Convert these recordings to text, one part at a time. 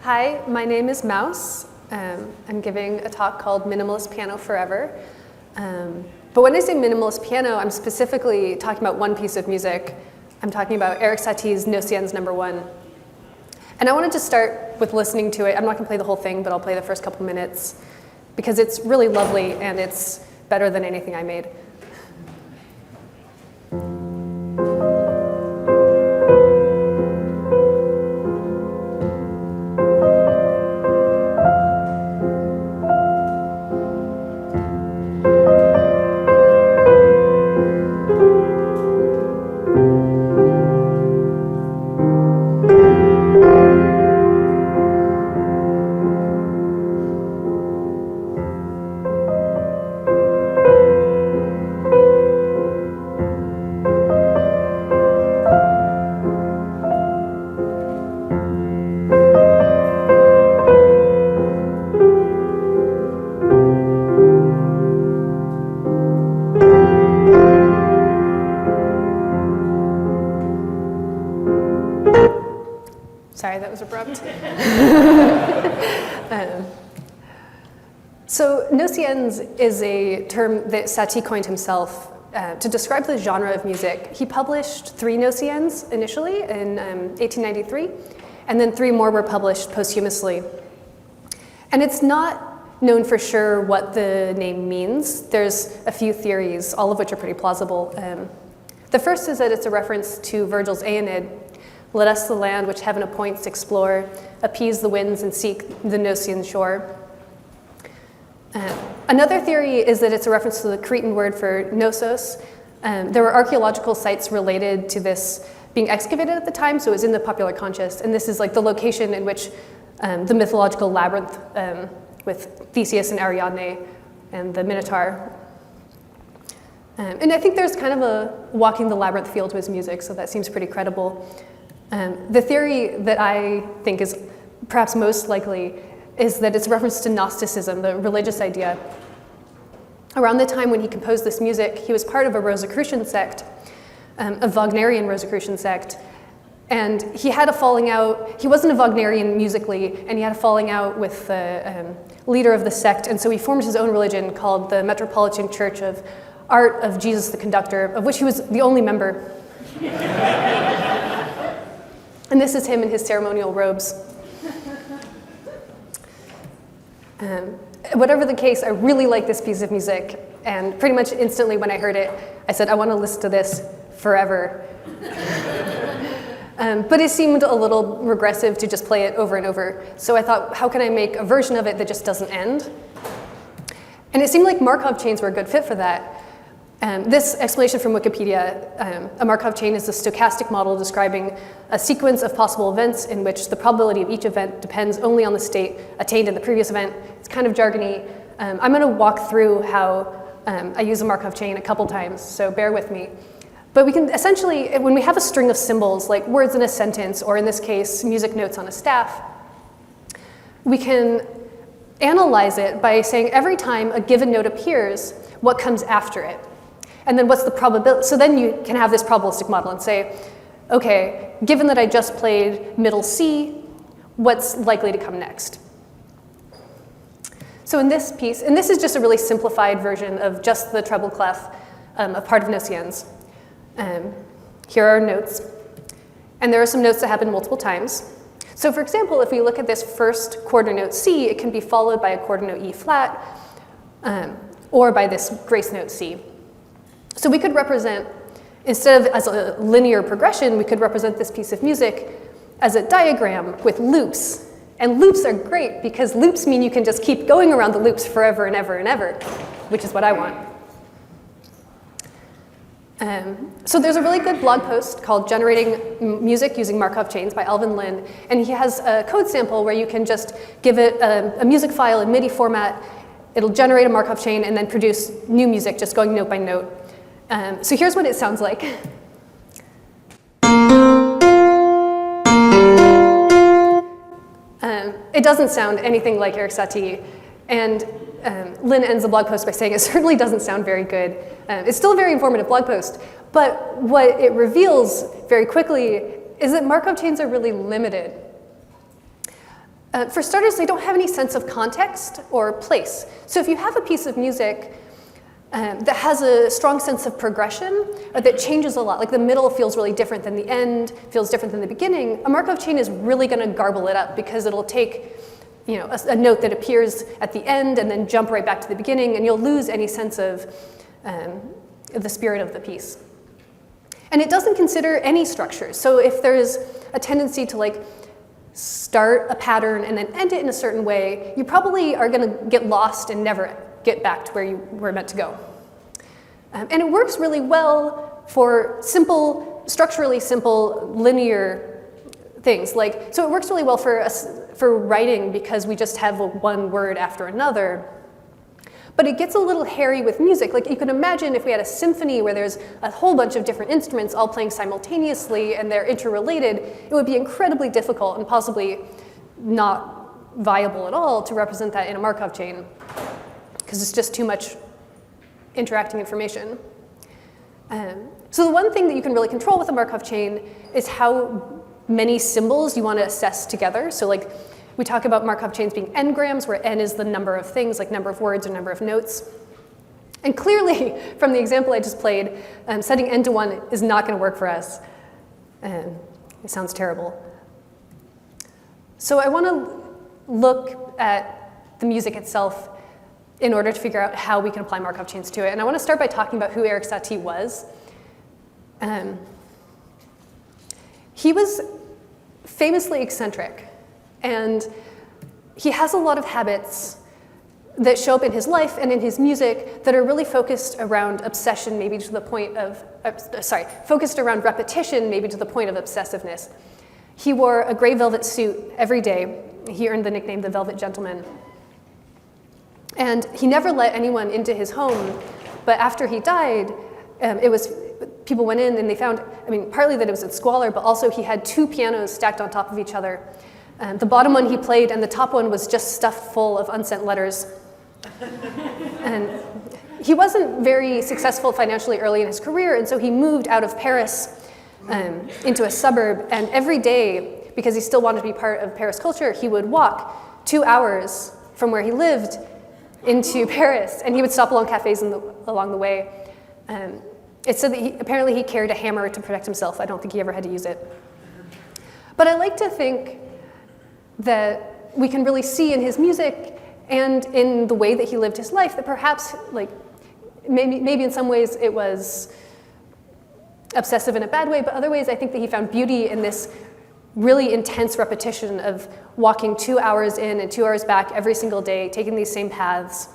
Hi, my name is Mouse. I'm giving a talk called Minimalist Piano Forever. But when I say minimalist piano, I'm specifically talking about one piece of music. I'm talking about Erik Satie's Gnossiennes #1. And I wanted to start with listening to it. I'm not going to play the whole thing, but I'll play the first couple minutes because it's really lovely and it's better than anything I made. Sorry, that was abrupt. So Gnossiennes is a term that Satie coined himself to describe the genre of music. He published 3 Gnossiennes initially in 1893, and then 3 more were published posthumously. And it's not known for sure what the name means. There's a few theories, all of which are pretty plausible. The first is that it's a reference to Virgil's Aeneid. Let us the land which heaven appoints explore, appease the winds and seek the Gnossian shore. Another theory is that it's a reference to the Cretan word for gnosos. There were archaeological sites related to this being excavated at the time, so it was in the popular conscious, and this is like the location in which the mythological labyrinth with Theseus and Ariadne and the Minotaur. And I think there's kind of a walking the labyrinth feel to his music, so that seems pretty credible. The theory that I think is perhaps most likely is that it's a reference to Gnosticism, the religious idea. Around the time when he composed this music, he was part of a Rosicrucian sect, a Wagnerian Rosicrucian sect, and he had a falling out. He wasn't a Wagnerian musically, and he had a falling out with the leader of the sect, and so he formed his own religion called the Metropolitan Church of Art of Jesus the Conductor, of which he was the only member. And this is him in his ceremonial robes. Whatever the case, I really like this piece of music. And pretty much instantly when I heard it, I said, I want to listen to this forever. But it seemed a little regressive to just play it over and over. So I thought, how can I make a version of it that just doesn't end? And it seemed like Markov chains were a good fit for that. This explanation from Wikipedia, a Markov chain is a stochastic model describing a sequence of possible events in which the probability of each event depends only on the state attained in the previous event. It's kind of jargony. I'm going to walk through how I use a Markov chain a couple times, so bear with me. But we can essentially, when we have a string of symbols, like words in a sentence, or in this case, music notes on a staff, we can analyze it by saying every time a given note appears, what comes after it? And then what's the probability? So then you can have this probabilistic model and say, okay, given that I just played middle C, what's likely to come next? So in this piece, and this is just a really simplified version of just the treble clef, a part of Gnossiennes. Here are notes. And there are some notes that happen multiple times. So for example, if we look at this first quarter note C, it can be followed by a quarter note E flat, or by this grace note C. So we could represent, instead of as a linear progression, we could represent this piece of music as a diagram with loops. And loops are great because loops mean you can just keep going around the loops forever and ever and ever, which is what I want. So there's a really good blog post called Generating Music Using Markov Chains by Alvin Lin, and he has a code sample where you can just give it a music file in MIDI format. It'll generate a Markov chain and then produce new music, just going note by note. So here's what it sounds like. It doesn't sound anything like Erik Satie. And Lynn ends the blog post by saying it certainly doesn't sound very good. It's still a very informative blog post. But what it reveals very quickly is that Markov chains are really limited. For starters, they don't have any sense of context or place. So if you have a piece of music that has a strong sense of progression, that changes a lot, like the middle feels really different than the end, feels different than the beginning, a Markov chain is really going to garble it up because it'll take a note that appears at the end and then jump right back to the beginning, and you'll lose any sense of the spirit of the piece. And it doesn't consider any structures. So if there's a tendency to start a pattern and then end it in a certain way, you probably are going to get lost and never get back to where you were meant to go. And it works really well for simple, structurally simple, linear things. So it works really well for writing because we just have one word after another. But it gets a little hairy with music. You can imagine if we had a symphony where there's a whole bunch of different instruments all playing simultaneously and they're interrelated, it would be incredibly difficult and possibly not viable at all to represent that in a Markov chain, because it's just too much interacting information. So the one thing that you can really control with a Markov chain is how many symbols you want to assess together. So we talk about Markov chains being n-grams, where n is the number of things, like number of words or number of notes. And clearly, from the example I just played, setting n to 1 is not going to work for us. It sounds terrible. So I want to look at the music itself in order to figure out how we can apply Markov chains to it. And I want to start by talking about who Erik Satie was. He was famously eccentric, and he has a lot of habits that show up in his life and in his music that are really focused around obsession, maybe to the point of, focused around repetition, maybe to the point of obsessiveness. He wore a gray velvet suit every day. He earned the nickname the Velvet Gentleman. And he never let anyone into his home, but after he died, people went in and they found, partly that it was in squalor, but also he had 2 pianos stacked on top of each other. The bottom one he played, and the top one was just stuffed full of unsent letters. And he wasn't very successful financially early in his career, and so he moved out of Paris into a suburb, and every day, because he still wanted to be part of Paris culture, he would walk 2 hours from where he lived into Paris, and he would stop along cafes along the way. It said that apparently he carried a hammer to protect himself. I don't think he ever had to use it. But I like to think that we can really see in his music and in the way that he lived his life that perhaps, maybe in some ways it was obsessive in a bad way, but other ways I think that he found beauty in this really intense repetition of walking 2 hours in and 2 hours back every single day, taking these same paths.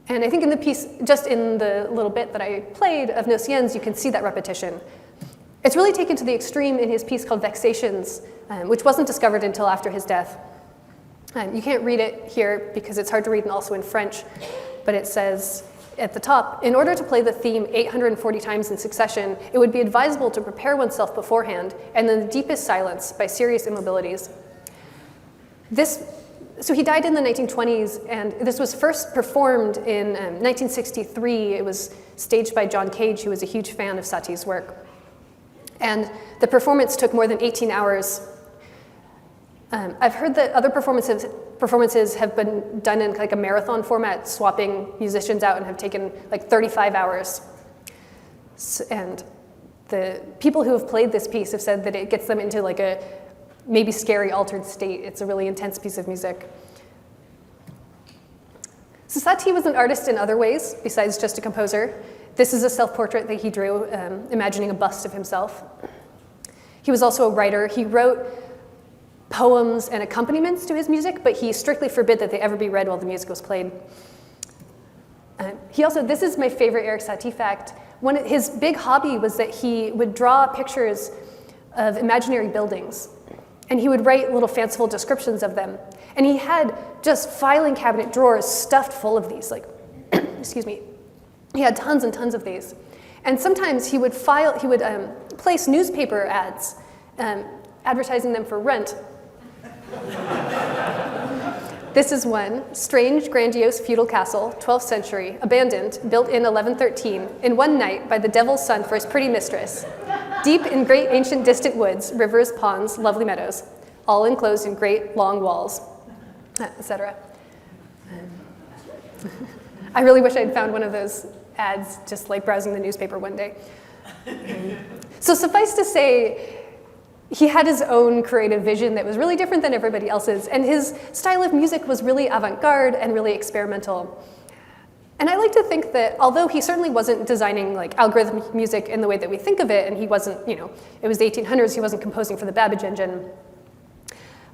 And I think in the piece, just in the little bit that I played of Gnossiennes, you can see that repetition. It's really taken to the extreme in his piece called Vexations, which wasn't discovered until after his death. You can't read it here because it's hard to read and also in French, but it says at the top, in order to play the theme 840 times in succession, it would be advisable to prepare oneself beforehand and in the deepest silence by serious immobilities. So he died in the 1920s, and this was first performed in 1963. It was staged by John Cage, who was a huge fan of Satie's work. And the performance took more than 18 hours. I've heard that other performances have been done in a marathon format, swapping musicians out, and have taken 35 hours. And the people who have played this piece have said that it gets them into a maybe scary altered state. It's a really intense piece of music. So Satie was an artist in other ways, besides just a composer. This is a self-portrait that he drew, imagining a bust of himself. He was also a writer. He wrote poems and accompaniments to his music, but he strictly forbid that they ever be read while the music was played. This is my favorite Erik Satie fact. His big hobby was that he would draw pictures of imaginary buildings, and he would write little fanciful descriptions of them. And he had just filing cabinet drawers stuffed full of these, excuse me. He had tons and tons of these. And sometimes he would place newspaper ads, advertising them for rent. This is one: strange, grandiose feudal castle, 12th century, abandoned, built in 1113, in one night by the devil's son for his pretty mistress. Deep in great ancient distant woods, rivers, ponds, lovely meadows. all enclosed in great long walls, etc. I really wish I'd found one of those ads just like browsing the newspaper one day. So suffice to say, he had his own creative vision that was really different than everybody else's, and his style of music was really avant-garde and really experimental. And I like to think that although he certainly wasn't designing like algorithmic music in the way that we think of it, and he wasn't, it was the 1800s, he wasn't composing for the Babbage engine,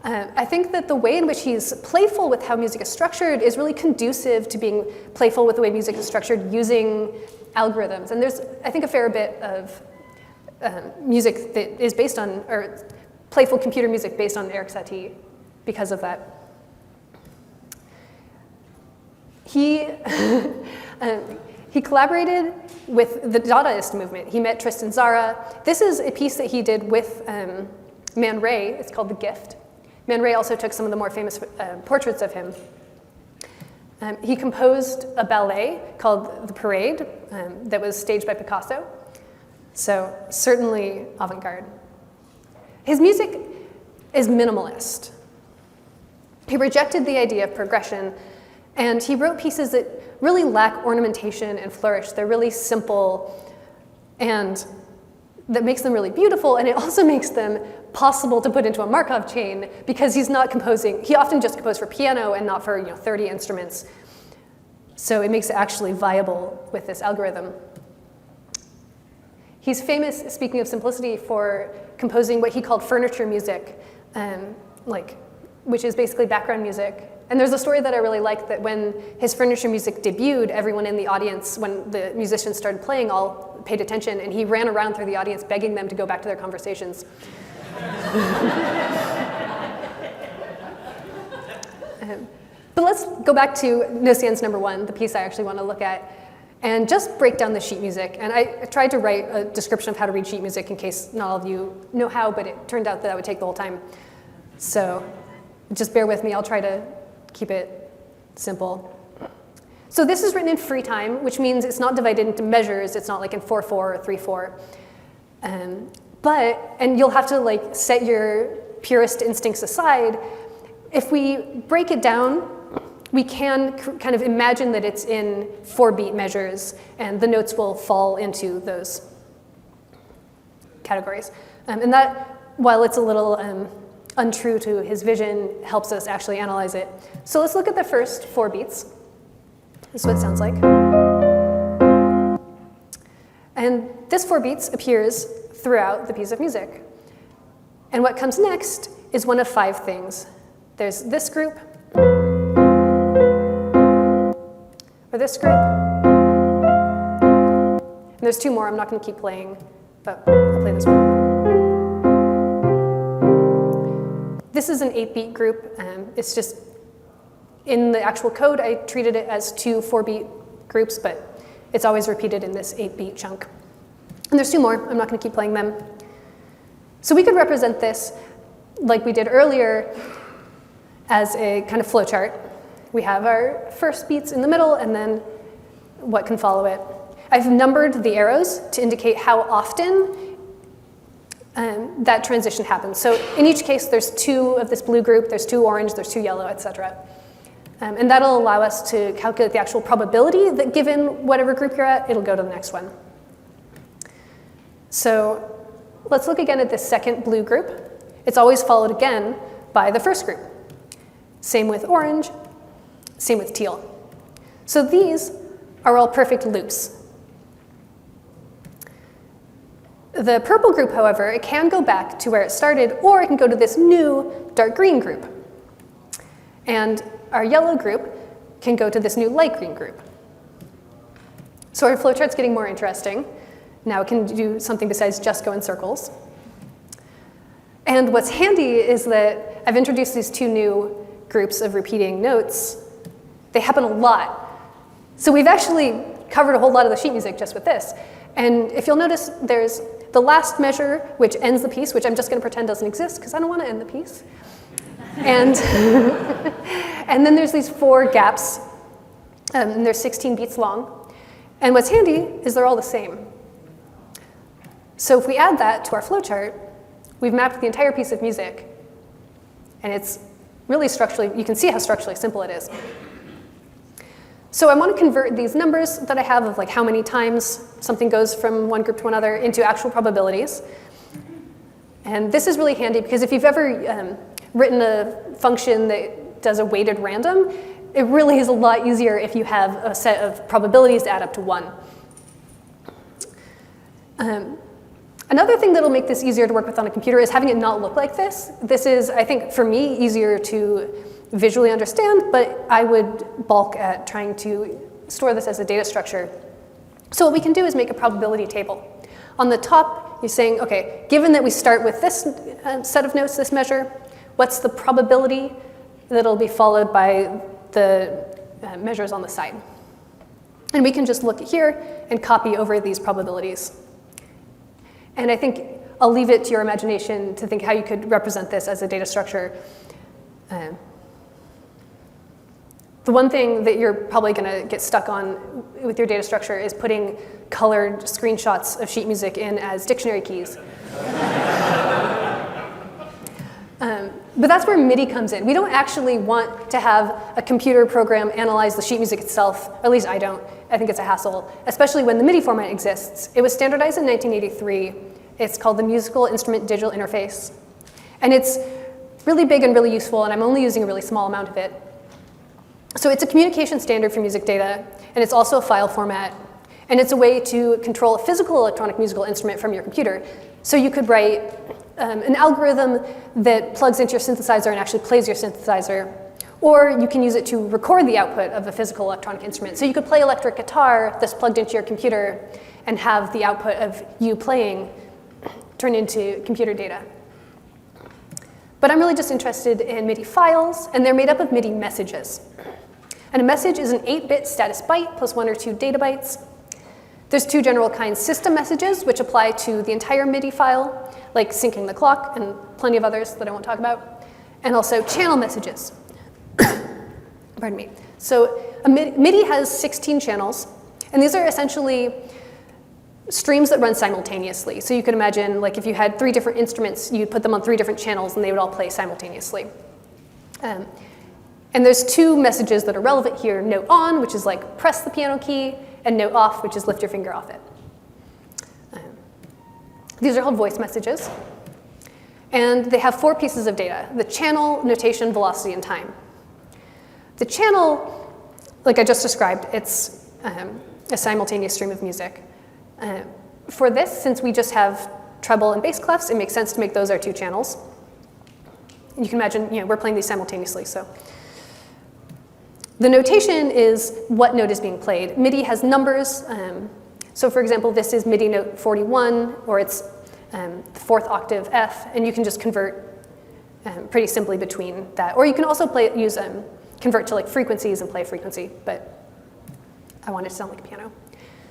I think that the way in which he's playful with how music is structured is really conducive to being playful with the way music is structured using algorithms. And there's, I think, a fair bit of music that is based on, or playful computer music based on Erik Satie because of that. He collaborated with the Dadaist movement. He met Tristan Tzara. This is a piece that he did with Man Ray. It's called The Gift. Man Ray also took some of the more famous portraits of him. He composed a ballet called The Parade that was staged by Picasso. So certainly avant-garde. His music is minimalist. He rejected the idea of progression, and he wrote pieces that really lack ornamentation and flourish. They're really simple, and that makes them really beautiful, and it also makes them possible to put into a Markov chain because he's not composing. He often just composed for piano and not for 30 instruments. So it makes it actually viable with this algorithm. He's famous, speaking of simplicity, for composing what he called furniture music, which is basically background music. And there's a story that I really like that when his furniture music debuted, everyone in the audience, when the musicians started playing, all paid attention, and he ran around through the audience begging them to go back to their conversations. But let's go back to Gnossiennes #1, the piece I actually want to look at, and just break down the sheet music. And I tried to write a description of how to read sheet music in case not all of you know how, but it turned out that would take the whole time. So just bear with me, I'll try to keep it simple. So this is written in free time, which means it's not divided into measures. It's not like in 4/4 or 3/4. And you'll have to set your purist instincts aside. If we break it down, we can kind of imagine that it's in 4-beat measures, and the notes will fall into those categories. And that, while it's a little untrue to his vision, helps us actually analyze it. So let's look at the first 4 beats. This is what it sounds like. And this 4 beats appears throughout the piece of music. And what comes next is one of 5 things. There's this group, or this group, and there's 2 more. I'm not going to keep playing, but I'll play this one. This is an 8-beat group. It's just, in the actual code, I treated it as 2 4-beat groups, but it's always repeated in this 8-beat chunk. And there's 2 more. I'm not going to keep playing them. So we could represent this, like we did earlier, as a kind of flowchart. We have our first beats in the middle, and then what can follow it. I've numbered the arrows to indicate how often that transition happens. So in each case, there's 2 of this blue group, there's 2 orange, there's 2 yellow, etc. And that'll allow us to calculate the actual probability that given whatever group you're at, it'll go to the next one. So let's look again at this second blue group. It's always followed again by the first group. Same with orange, same with teal. So these are all perfect loops. The purple group, however, it can go back to where it started, or it can go to this new dark green group. And our yellow group can go to this new light green group. So our flowchart's getting more interesting. Now it can do something besides just go in circles. And what's handy is that I've introduced these 2 new groups of repeating notes. They happen a lot. So we've actually covered a whole lot of the sheet music just with this. And if you'll notice, there's the last measure, which ends the piece, which I'm just going to pretend doesn't exist because I don't want to end the piece. And, and then there's these 4 gaps, and they're 16 beats long. And what's handy is they're all the same. So if we add that to our flowchart, we've mapped the entire piece of music And it's really structurally, you can see how structurally simple it is. So I want to convert these numbers that I have of like how many times something goes from one group to another into actual probabilities. And this is really handy because if you've ever written a function that does a weighted random, it really is a lot easier if you have a set of probabilities to add up to 1. Another thing that'll make this easier to work with on a computer is having it not look like this. This is, I think, for me, easier to visually understand, but I would balk at trying to store this as a data structure. So what we can do is make a probability table. On the top, you're saying, okay, given that we start with this set of notes, this measure, what's the probability that'll be followed by the measures on the side? And we can just look here and copy over these probabilities. And I think I'll leave it to your imagination to think how you could represent this as a data structure. The one thing that you're probably going to get stuck on with your data structure is putting colored screenshots of sheet music in as dictionary keys. But that's where MIDI comes in. We don't actually want to have a computer program analyze the sheet music itself, or at least I don't. I think it's a hassle, especially when the MIDI format exists. It was standardized in 1983. It's called the Musical Instrument Digital Interface. And it's really big and really useful, and I'm only using a really small amount of it. So it's a communication standard for music data, and it's also a file format. And it's a way to control a physical electronic musical instrument from your computer. So you could write an algorithm that plugs into your synthesizer and actually plays your synthesizer. Or you can use it to record the output of a physical electronic instrument. So you could play electric guitar that's plugged into your computer and have the output of you playing turn into computer data. But I'm really just interested in MIDI files, and they're made up of MIDI messages. And a message is an 8-bit status byte plus 1 or 2 data bytes. There's 2 general kinds: system messages, which apply to the entire MIDI file, like syncing the clock, and plenty of others that I won't talk about, and also channel messages. Pardon me. So MIDI has 16 channels, and these are essentially streams that run simultaneously. So you could imagine, like, if you had 3 different instruments, you'd put them on 3 different channels, and they would all play simultaneously. And there's 2 messages that are relevant here: note on, which is like press the piano key, and note off, which is lift your finger off it. These are called voice messages. And they have 4 pieces of data: the channel, notation, velocity, and time. The channel, like I just described, it's a simultaneous stream of music. For this, since we just have treble and bass clefs, it makes sense to make those our 2 channels. And you can imagine, we're playing these simultaneously, so. The notation is what note is being played. MIDI has numbers. So for example, this is MIDI note 41, or it's the 4th octave F, and you can just convert pretty simply between that. Or you can also convert to like frequencies and play a frequency, but I want it to sound like a piano.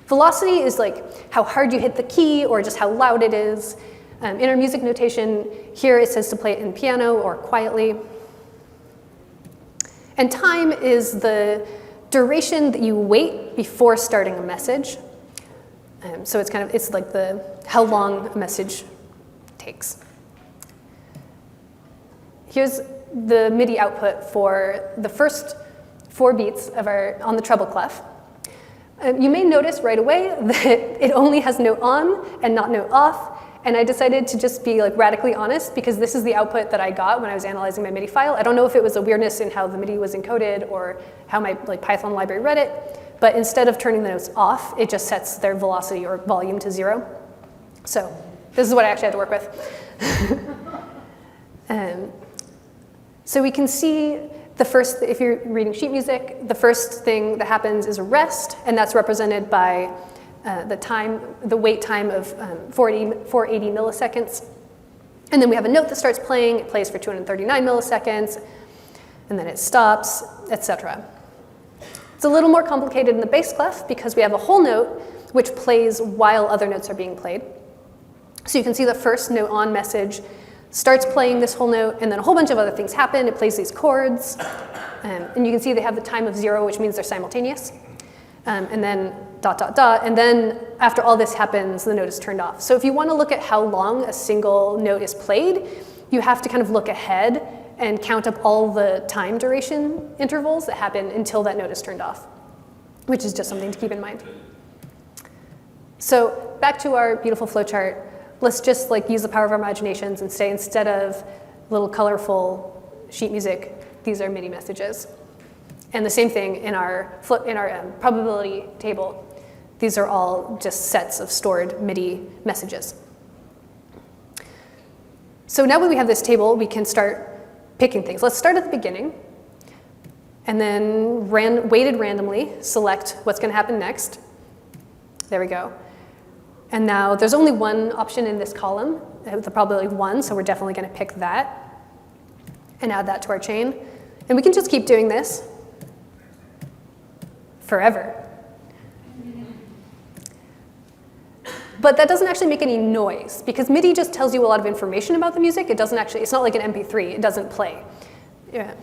Velocity is like how hard you hit the key or just how loud it is. In our music notation, here it says to play it in piano or quietly. And time is the duration that you wait before starting a message. So it's like how long a message takes. Here's the MIDI output for the first 4 beats on the treble clef. You may notice right away that it only has note on and not note off. And I decided to just be like radically honest, because this is the output that I got when I was analyzing my MIDI file. I don't know if it was a weirdness in how the MIDI was encoded or how my Python library read it, but instead of turning the notes off, it just sets their velocity or volume to 0. So this is what I actually had to work with. So we can see if you're reading sheet music, the first thing that happens is a rest, and that's represented by the wait time of 480 milliseconds. And then we have a note that starts playing. It plays for 239 milliseconds, and then it stops, etc. It's a little more complicated in the bass clef because we have a whole note which plays while other notes are being played. So you can see the first note on message starts playing this whole note, and then a whole bunch of other things happen. It plays these chords, and you can see they have the time of 0, which means they're simultaneous. And then ... and then after all this happens, the note is turned off. So if you want to look at how long a single note is played, you have to kind of look ahead and count up all the time duration intervals that happen until that note is turned off, which is just something to keep in mind. So back to our beautiful flowchart. Let's just like use the power of our imaginations and say instead of little colorful sheet music, these are MIDI messages. And the same thing in our probability table. These are all just sets of stored MIDI messages. So now that we have this table, we can start picking things. Let's start at the beginning, and then weighted randomly select what's going to happen next. There we go. And now there's only one option in this column, the probability 1, so we're definitely going to pick that and add that to our chain. And we can just keep doing this forever. But that doesn't actually make any noise, because MIDI just tells you a lot of information about the music. It doesn't actually, it's not like an MP3, it doesn't play. Yeah.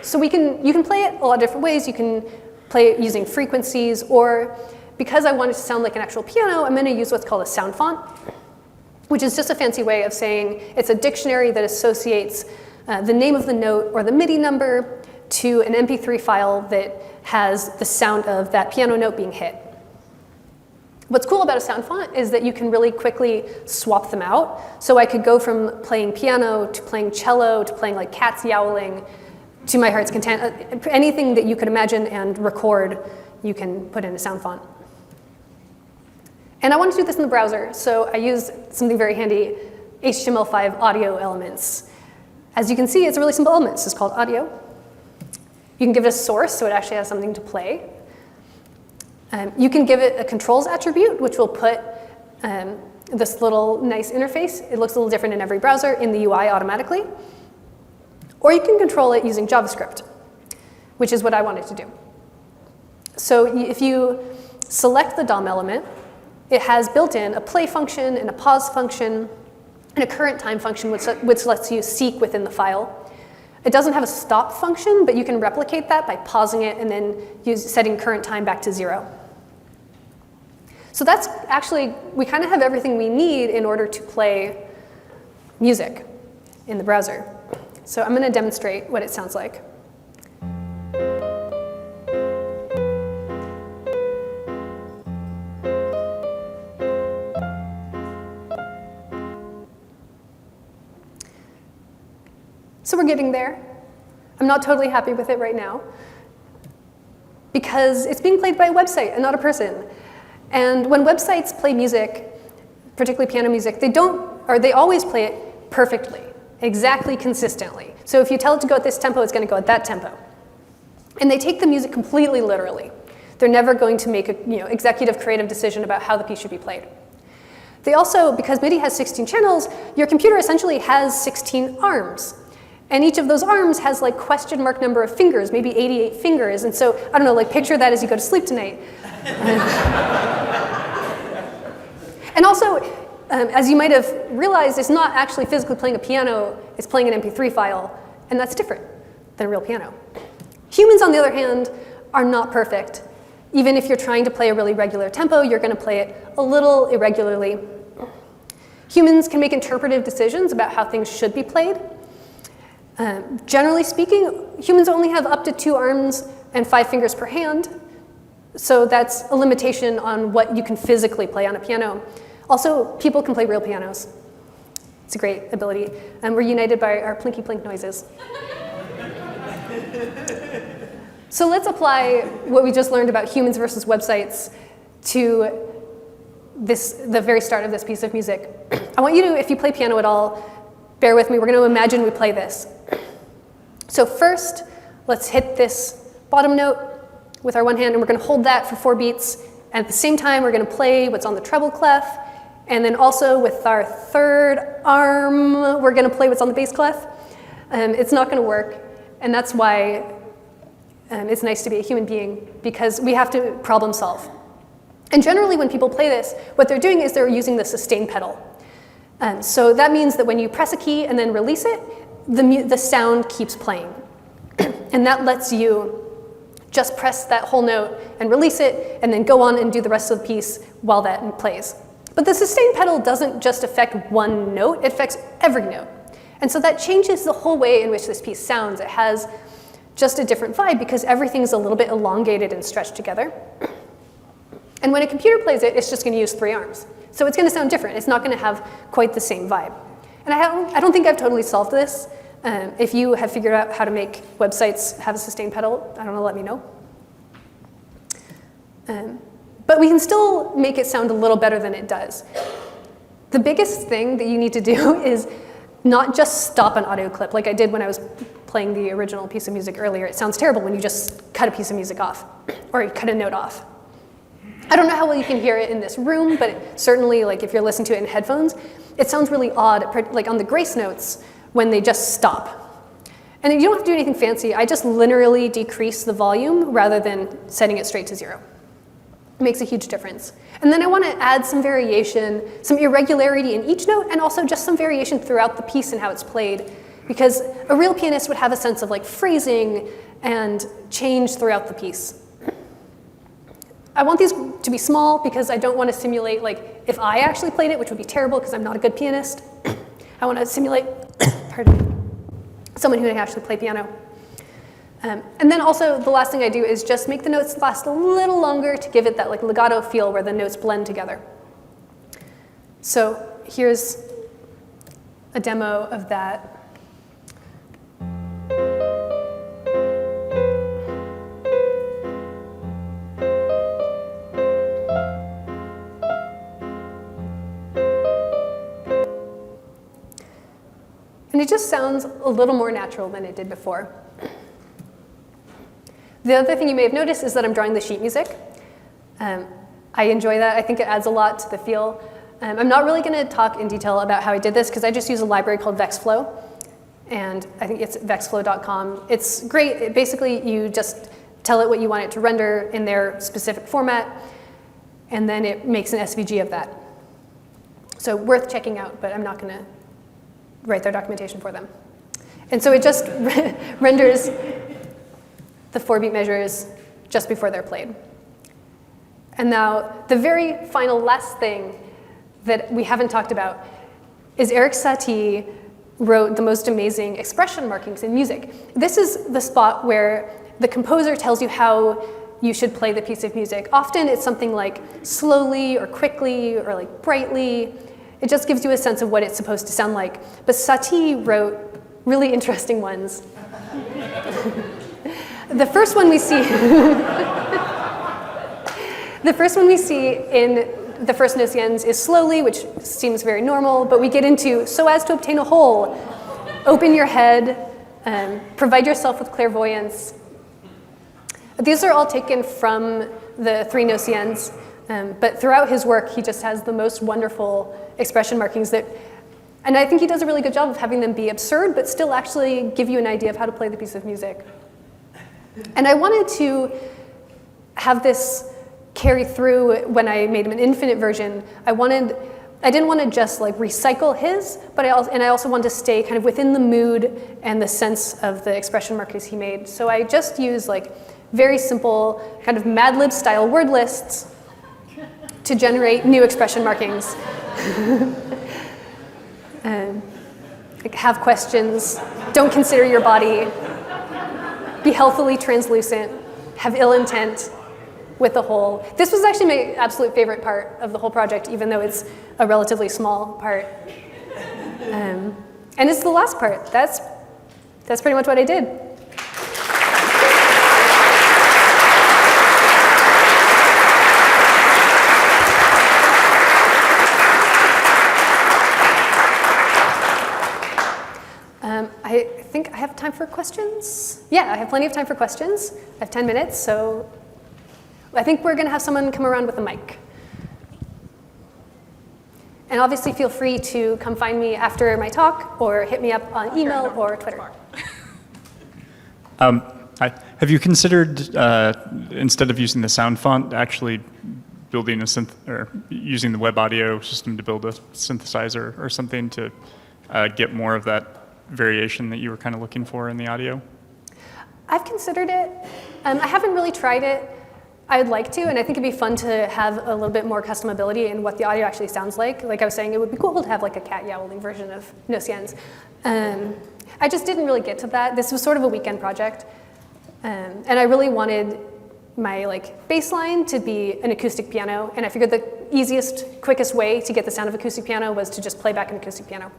So you can play it a lot of different ways. You can play it using frequencies, or because I want it to sound like an actual piano, I'm going to use what's called a sound font, which is just a fancy way of saying it's a dictionary that associates the name of the note or the MIDI number to an MP3 file that has the sound of that piano note being hit. What's cool about a sound font is that you can really quickly swap them out. So I could go from playing piano to playing cello to playing like cats yowling to my heart's content. Anything that you could imagine and record, you can put in a sound font. And I want to do this in the browser, so I use something very handy, HTML5 audio elements. As you can see, it's a really simple element. This is called audio. You can give it a source, so it actually has something to play. You can give it a controls attribute, which will put this little nice interface. It looks a little different in every browser in the UI automatically. Or you can control it using JavaScript, which is what I wanted to do. So if you select the DOM element, it has built in a play function and a pause function and a current time function, which lets you seek within the file. It doesn't have a stop function, but you can replicate that by pausing it and then setting current time back to 0. So that's actually, we kind of have everything we need in order to play music in the browser. So I'm going to demonstrate what it sounds like. So we're getting there. I'm not totally happy with it right now, because it's being played by a website and not a person. And when websites play music, particularly piano music, they always play it perfectly, exactly consistently. So if you tell it to go at this tempo, it's going to go at that tempo. And they take the music completely literally. They're never going to make a executive creative decision about how the piece should be played. They also, because MIDI has 16 channels, your computer essentially has 16 arms. And each of those arms has like question mark number of fingers, maybe 88 fingers. And so, I don't know, like picture that as you go to sleep tonight. And also, as you might have realized, it's not actually physically playing a piano, it's playing an MP3 file, and that's different than a real piano. Humans, on the other hand, are not perfect. Even if you're trying to play a really regular tempo, you're going to play it a little irregularly. Humans can make interpretive decisions about how things should be played. Generally speaking, humans only have up to 2 arms and 5 fingers per hand, so that's a limitation on what you can physically play on a piano. Also, people can play real pianos. It's a great ability, and we're united by our plinky plink noises. So let's apply what we just learned about humans versus websites to the very start of this piece of music. I want you to, if you play piano at all, bear with me, we're going to imagine we play this. So first, let's hit this bottom note with our one hand, and we're going to hold that for 4 beats. And at the same time, we're going to play what's on the treble clef. And then also with our third arm, we're going to play what's on the bass clef. It's not going to work, and that's why it's nice to be a human being, because we have to problem solve. And generally, when people play this, what they're doing is they're using the sustain pedal. So that means that when you press a key and then release it, the sound keeps playing. And that lets you just press that whole note and release it, and then go on and do the rest of the piece while that plays. But the sustain pedal doesn't just affect one note, it affects every note. And so that changes the whole way in which this piece sounds. It has just a different vibe because everything's a little bit elongated and stretched together. And when a computer plays it, it's just going to use 3 arms. So it's going to sound different. It's not going to have quite the same vibe. And I don't think I've totally solved this. If you have figured out how to make websites have a sustain pedal, I don't know, let me know. But we can still make it sound a little better than it does. The biggest thing that you need to do is not just stop an audio clip like I did when I was playing the original piece of music earlier. It sounds terrible when you just cut a piece of music off or you cut a note off. I don't know how well you can hear it in this room, but certainly like if you're listening to it in headphones, it sounds really odd, like on the grace notes when they just stop. And you don't have to do anything fancy. I just linearly decrease the volume rather than setting it straight to 0. It makes a huge difference. And then I want to add some variation, some irregularity in each note, and also just some variation throughout the piece and how it's played. Because a real pianist would have a sense of like phrasing and change throughout the piece. I want these to be small because I don't want to simulate like if I actually played it, which would be terrible because I'm not a good pianist. I want to simulate, pardon me, someone who can actually play piano. And then also the last thing I do is just make the notes last a little longer to give it that like legato feel where the notes blend together. So here's a demo of that. And it just sounds a little more natural than it did before. The other thing you may have noticed is that I'm drawing the sheet music. I enjoy that. I think it adds a lot to the feel. I'm not really going to talk in detail about how I did this because I just use a library called VexFlow. And I think it's vexflow.com. It's great. Basically, you just tell it what you want it to render in their specific format, and then it makes an SVG of that. So worth checking out, but I'm not going to write their documentation for them. And so it just renders the 4-beat measures just before they're played. And now the very final last thing that we haven't talked about is Erik Satie wrote the most amazing expression markings in music. This is the spot where the composer tells you how you should play the piece of music. Often it's something like slowly or quickly or like brightly. It just gives you a sense of what it's supposed to sound like. But Satie wrote really interesting ones. The first one we see, the first one we see in the first Gnossiennes is slowly, which seems very normal, but we get into so as to obtain a whole, open your head, provide yourself with clairvoyance. These are all taken from the 3 Gnossiennes, but throughout his work, he just has the most wonderful expression markings that, and I think he does a really good job of having them be absurd, but still actually give you an idea of how to play the piece of music. And I wanted to have this carry through when I made him an infinite version. I didn't want to just like recycle his, but I also wanted to stay kind of within the mood and the sense of the expression markers he made. So I just used like very simple kind of Mad Lib style word lists to generate new expression markings. Like have questions, don't consider your body, be healthily translucent, have ill intent with the whole. This was actually my absolute favorite part of the whole project, even though it's a relatively small part. And it's the last part. That's pretty much what I did. I think I have time for questions. Yeah, I have plenty of time for questions. I have 10 minutes, so I think we're going to have someone come around with a mic. And obviously feel free to come find me after my talk or hit me up on email or Twitter. Have you considered, instead of using the sound font, actually building a synth, or using the web audio system to build a synthesizer or something to get more of that variation that you were kind of looking for in the audio? I've considered it. I haven't really tried it. I'd like to, and I think it'd be fun to have a little bit more customability in what the audio actually sounds like. Like I was saying, it would be cool to have like a cat yowling version of Gnossiennes. I just didn't really get to that. This was sort of a weekend project. And I really wanted my like bass line to be an acoustic piano, and I figured the easiest, quickest way to get the sound of acoustic piano was to just play back an acoustic piano.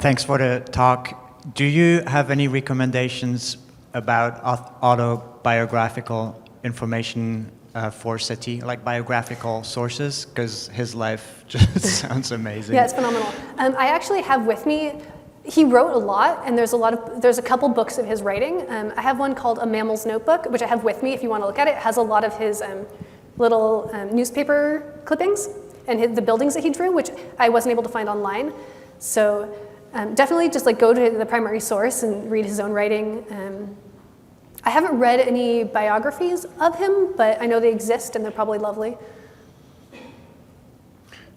Thanks for the talk. Do you have any recommendations about autobiographical information for Satie, like biographical sources? Because his life just sounds amazing. Yeah, it's phenomenal. I actually have with me, he wrote a lot, and there's a couple books of his writing. I have one called A Mammal's Notebook, which I have with me if you want to look at it. It has a lot of his little newspaper clippings and the buildings that he drew, which I wasn't able to find online. So definitely just like go to the primary source and read his own writing. I haven't read any biographies of him, but I know they exist and they're probably lovely.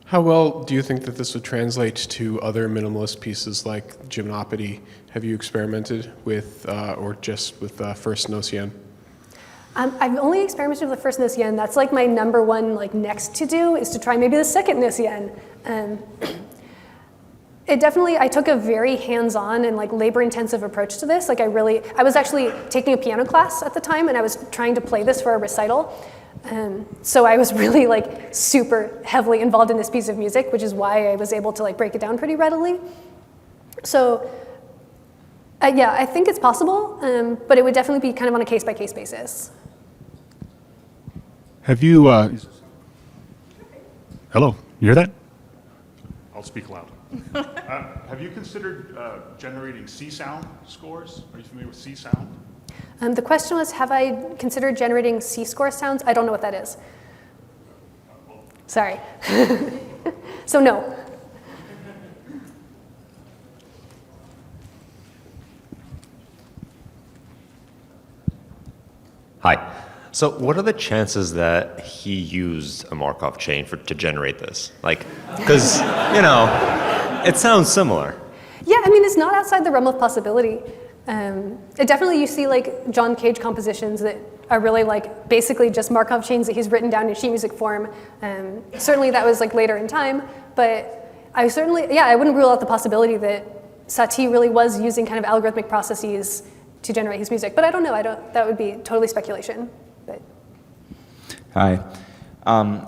How well do you think that this would translate to other minimalist pieces like Gymnopody? Have you experimented with, or just with first Gnossienne? I've only experimented with the first Gnossienne. That's like my number one like next to do is to try maybe the second Gnossienne. I took a very hands-on and like labor-intensive approach to this. Like I was actually taking a piano class at the time, and I was trying to play this for a recital. So I was really like super heavily involved in this piece of music, which is why I was able to like break it down pretty readily. So yeah, I think it's possible, but it would definitely be kind of on a case-by-case basis. Have you, hello, you hear that? I'll speak loud. Have you considered generating C sound scores? Are you familiar with C sound? The question was, have I considered generating C-score sounds? I don't know what that is. Sorry. So no. Hi. So what are the chances that he used a Markov chain to generate this? Like, because, you know, it sounds similar. Yeah, I mean, it's not outside the realm of possibility. Definitely you see like John Cage compositions that are really like basically just Markov chains that he's written down in sheet music form. Certainly that was like later in time, but I wouldn't rule out the possibility that Satie really was using kind of algorithmic processes to generate his music, but I don't know, that would be totally speculation. But. Hi.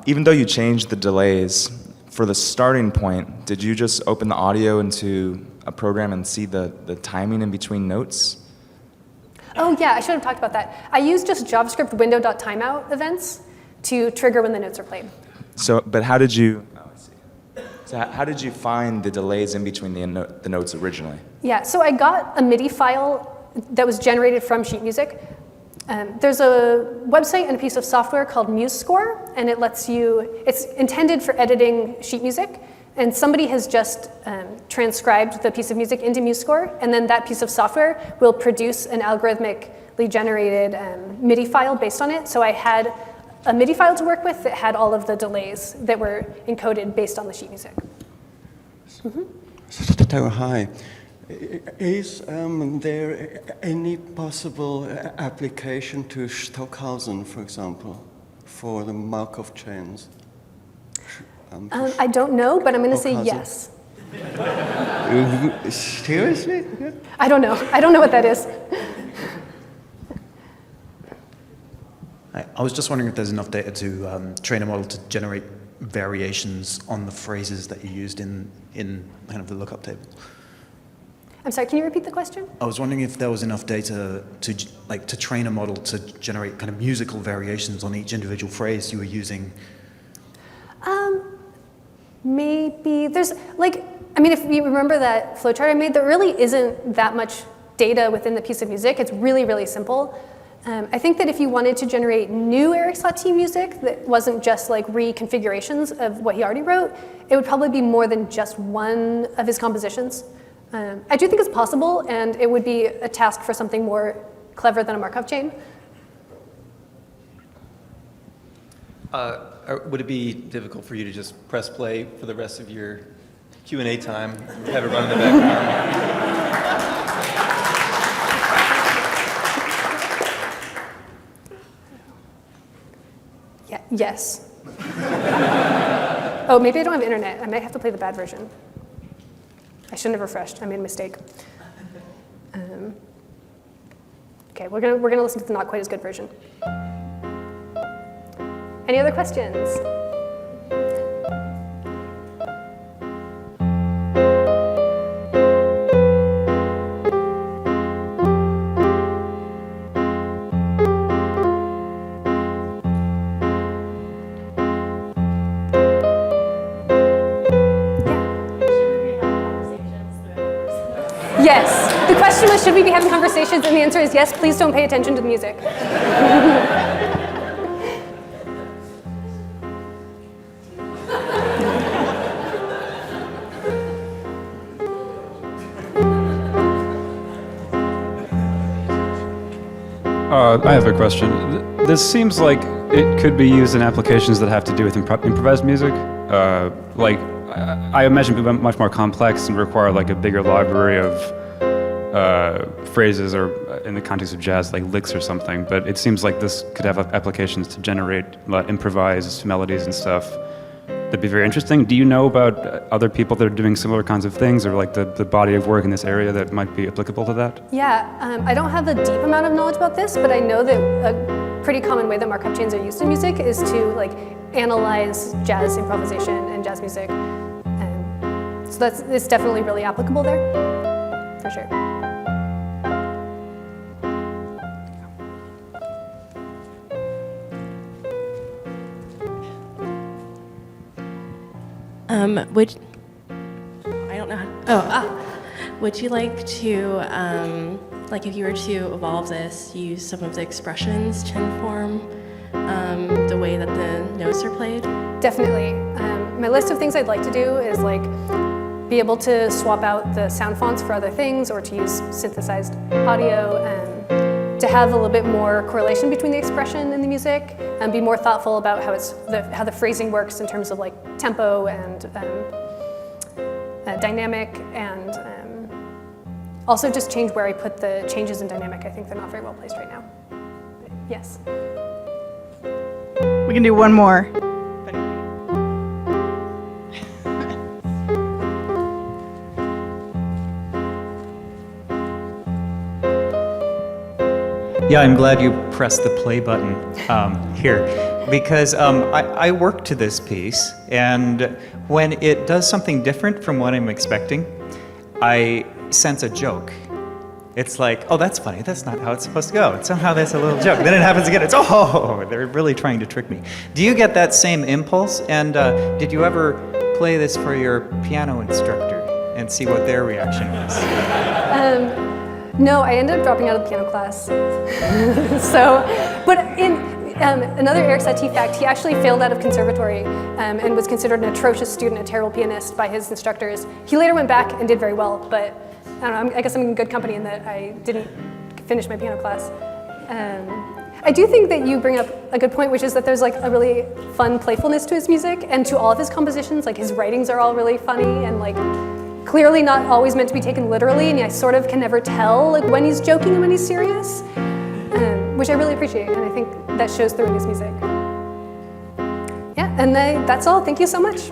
Even though you changed the delays, for the starting point, did you just open the audio into a program and see the timing in between notes? Oh yeah, I should have talked about that. I used just JavaScript window.timeout events to trigger when the notes are played. So, but how did you, so how did you find the delays in between the notes originally? Yeah, so I got a MIDI file that was generated from sheet music. There's a website and a piece of software called MuseScore, and it's intended for editing sheet music, and somebody has just transcribed the piece of music into MuseScore, and then that piece of software will produce an algorithmically generated MIDI file based on it. So I had a MIDI file to work with that had all of the delays that were encoded based on the sheet music. So, hi. Is there any possible application to Stockhausen, for example, for the Markov chains? I don't know, but I'm going to say yes. Seriously? Yeah. I don't know. I don't know what that is. I was just wondering if there's enough data to train a model to generate variations on the phrases that you used in kind of the lookup table. I'm sorry, can you repeat the question? I was wondering if there was enough data to train a model to generate kind of musical variations on each individual phrase you were using. Maybe there's if you remember that flowchart I made, there really isn't that much data within the piece of music. It's really, really simple. I think that if you wanted to generate new Erik Satie music that wasn't just like reconfigurations of what he already wrote, it would probably be more than just one of his compositions. I do think it's possible, and it would be a task for something more clever than a Markov chain. Would it be difficult for you to just press play for the rest of your Q&A time, have it run in the background? Yes. Oh, maybe I don't have internet. I might have to play the bad version. I shouldn't have refreshed. I made a mistake. Okay, we're gonna listen to the not quite as good version. Any other questions? Yes. The question was, should we be having conversations? And the answer is yes, please don't pay attention to the music. I have a question. This seems like it could be used in applications that have to do with improvised music. I imagine it would be much more complex and require like a bigger library of phrases, or in the context of jazz, like licks or something. But it seems like this could have applications to generate improvised melodies and stuff. That'd be very interesting. Do you know about other people that are doing similar kinds of things, or like the body of work in this area that might be applicable to that? Yeah, I don't have a deep amount of knowledge about this, but I know that a pretty common way that Markov chains are used in music is to like analyze jazz improvisation and jazz music. So it's definitely really applicable there, for sure. I don't know. Would you like to, like if you were to evolve this, use some of the expressions, chin form, the way that the notes are played? Definitely. My list of things I'd like to do is like be able to swap out the sound fonts for other things, or to use synthesized audio, to have a little bit more correlation between the expression and the music, and be more thoughtful about how the phrasing works in terms of like tempo and dynamic, and also just change where I put the changes in dynamic. I think they're not very well placed right now. But yes. We can do one more. Yeah, I'm glad you pressed the play button here, because I work to this piece, and when it does something different from what I'm expecting, I sense a joke. It's like, oh, that's funny. That's not how it's supposed to go. Somehow there's a little joke. Then it happens again. It's, oh, they're really trying to trick me. Do you get that same impulse? And did you ever play this for your piano instructor and see what their reaction was? No, I ended up dropping out of the piano class. But in another Erik Satie fact, he actually failed out of conservatory and was considered an atrocious student, a terrible pianist by his instructors. He later went back and did very well, but I don't know, I guess I'm in good company in that I didn't finish my piano class. I do think that you bring up a good point, which is that there's like a really fun playfulness to his music and to all of his compositions. Like his writings are all really funny and like clearly not always meant to be taken literally, and I sort of can never tell like when he's joking and when he's serious, which I really appreciate, and I think that shows through in his music. Yeah, and that's all. Thank you so much.